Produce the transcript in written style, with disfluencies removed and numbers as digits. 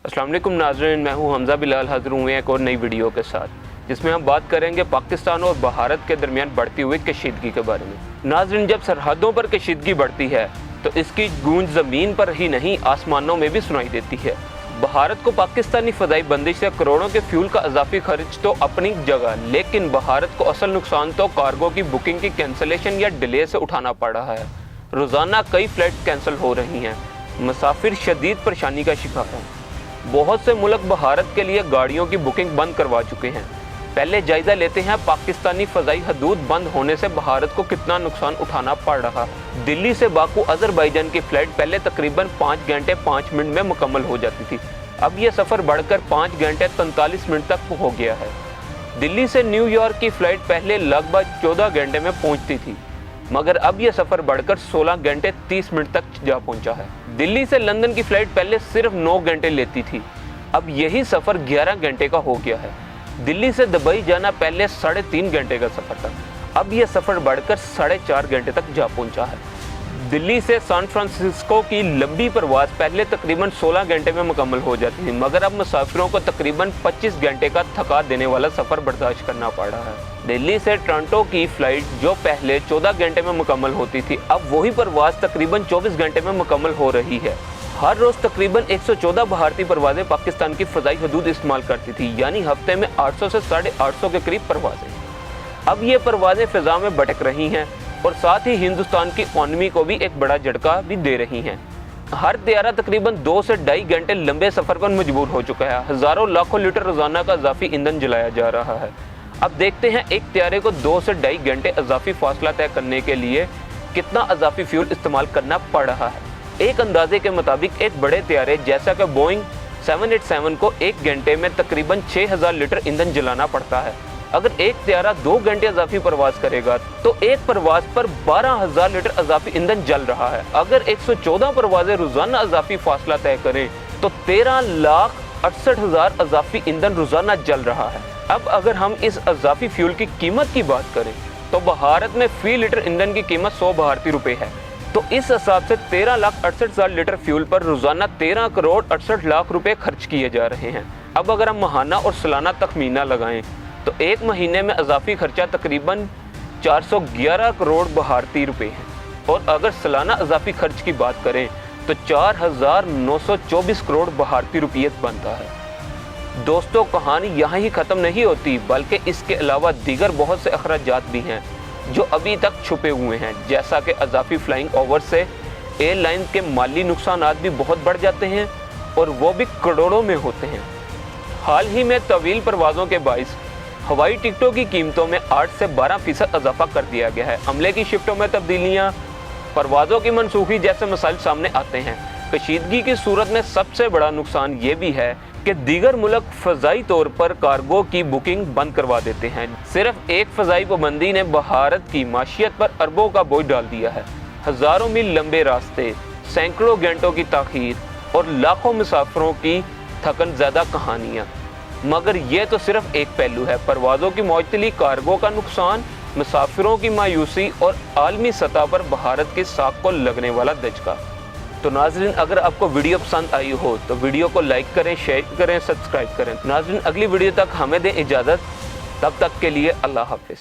अस्सलाम वालेकुम नाज़रीन, मैं हूं हमज़ा बिलाल, हाज़िर हुए एक और नई वीडियो के साथ, जिसमें हम बात करेंगे पाकिस्तान और भारत के दरमियान बढ़ती हुई कशीदगी के बारे में। नाज़रीन, जब सरहदों पर कशीदगी बढ़ती है तो इसकी गूंज ज़मीन पर ही नहीं आसमानों में भी सुनाई देती है। भारत को पाकिस्तानी फ़ज़ाई बंदिश से करोड़ों के फ्यूल का इजाफी खर्च तो अपनी जगह, लेकिन भारत को असल नुकसान तो कार्गो की बुकिंग की कैंसलेशन या डिले से उठाना पड़ रहा है। रोज़ाना कई फ़्लाइट कैंसिल हो रही हैं, मुसाफिर शदीद परेशानी का शिकार हैं। बहुत से मुल्क भारत के लिए गाड़ियों की बुकिंग बंद करवा चुके हैं। पहले जायजा लेते हैं पाकिस्तानी फ़ज़ाई हदूद बंद होने से भारत को कितना नुकसान उठाना पड़ रहा है। दिल्ली से बाकू अज़रबैजान की फ़्लाइट पहले तकरीबन 5 घंटे 5 मिनट में मुकम्मल हो जाती थी। अब यह सफ़र बढ़कर 5 घंटे 43 मिनट तक हो गया है। दिल्ली से न्यूयॉर्क की फ़्लाइट पहले लगभग 14 घंटे में पहुँचती थी, मगर अब यह सफ़र बढ़कर 16 घंटे 30 मिनट तक जा पहुंचा है। दिल्ली से लंदन की फ़्लाइट पहले सिर्फ 9 घंटे लेती थी, अब यही सफ़र 11 घंटे का हो गया है। दिल्ली से दुबई जाना पहले 3.5 घंटे का सफ़र था, अब यह सफ़र बढ़कर 4.5 घंटे तक जा पहुंचा है। दिल्ली से सैन फ्रांसिस्को की लंबी परवाज़ पहले तकरीबन 16 घंटे में मुकम्मल हो जाती थी, मगर अब मुसाफिरों को तकरीबन 25 घंटे का थका देने वाला सफ़र बर्दाश्त करना पड़ रहा है। दिल्ली से टोरंटो की फ़्लाइट जो पहले 14 घंटे में मुकम्मल होती थी, अब वही परवाज़ तकरीबन 24 घंटे में मुकम्मल हो रही है। हर रोज़ तकरीबन 114 भारतीय परवाज़ें पाकिस्तान की फ़ज़ाई हदूद इस्तेमाल करती थी, यानी हफ्ते में 800 से 850 के करीब परवाज़ें। अब ये परवाज़ें फ़िज़ा में भटक रही हैं और साथ ही हिंदुस्तान की इकॉनमी को भी एक बड़ा झटका भी दे रही हैं। हर त्यारा तकरीबन 2 से 2.5 घंटे लंबे सफ़र पर मजबूर हो चुका है। हज़ारों लाखों लीटर रोज़ाना का इजाफी ईंधन जलाया जा रहा है। अब देखते हैं एक त्यारे को 2 से 2.5 घंटे इजाफी फासला तय करने के लिए कितना इजाफी फ्यूल इस्तेमाल करना पड़ रहा है। एक अंदाजे के मुताबिक एक बड़े त्यारे जैसा कि बोइंग 787 को 1 घंटे में तकरीबन 6000 लीटर ईंधन जलाना पड़ता है। अगर एक त्यारा 2 घंटे इजाफी परवाज़ करेगा तो एक परवाज़ पर 12,000 लीटर इजाफी ईंधन जल रहा है। अगर 114 परवाज़ें रोज़ाना इजाफी फासला तय करें तो 13,68,000 इजाफी ईंधन रोज़ाना जल रहा है। अब अगर हम इस इजाफी फ्यूल की कीमत की बात करें तो भारत में फी लीटर ईंधन की कीमत 100 भारतीय रुपये है। तो इस हिसाब से 13,68,000 लीटर फ्यूल पर रोज़ाना 13 करोड़ 68 लाख रुपए खर्च किए जा रहे हैं। अब अगर हम माहाना और सालाना तखमीना लगाएं तो एक महीने में इजाफी खर्चा तकरीबन 411 करोड़ भारतीय रुपये है, और अगर सालाना इजाफी खर्च की बात करें तो 4,924 करोड़ भारतीय रुपये बनता है। दोस्तों, कहानी यहाँ ही ख़त्म नहीं होती, बल्कि इसके अलावा दीगर बहुत से अखराजात भी हैं जो अभी तक छुपे हुए हैं, जैसा कि इजाफी फ्लाइंग ओवर से एयरलाइन के माली नुकसान भी बहुत बढ़ जाते हैं और वो भी करोड़ों में होते हैं। हाल ही में तवील परवाज़ों के बाइस हवाई टिकटों की कीमतों में 8 से 12% इजाफा कर दिया गया है। अमले की शिफ्टों में तब्दीलियाँ, परवाज़ों की मनसूखी जैसे मसाइल सामने आते हैं। कशीदगी की सूरत में सबसे बड़ा नुकसान ये भी है कि दीगर मुल्क फ़ज़ाई तौर पर कार्गो की बुकिंग बंद करवा देते हैं। सिर्फ एक फ़ज़ाई पाबंदी ने भारत की माशियत पर अरबों का बोझ डाल दिया है। हज़ारों मील लंबे रास्ते, सैकड़ों घंटों की ताख़ीर और लाखों मुसाफिरों की थकन ज़्यादा कहानियाँ। मगर ये तो सिर्फ एक पहलू है। परवाज़ों की मुअत्तली, कार्गो का नुकसान, मुसाफिरों की मायूसी और आलमी सतह पर भारत की साख को लगने वाला दचका। तो नाज़रीन, अगर आपको वीडियो पसंद आई हो तो वीडियो को लाइक करें, शेयर करें, सब्सक्राइब करें। नाज़रीन, अगली वीडियो तक हमें दें इजाज़त, तब तक के लिए अल्लाह हाफ़िज़।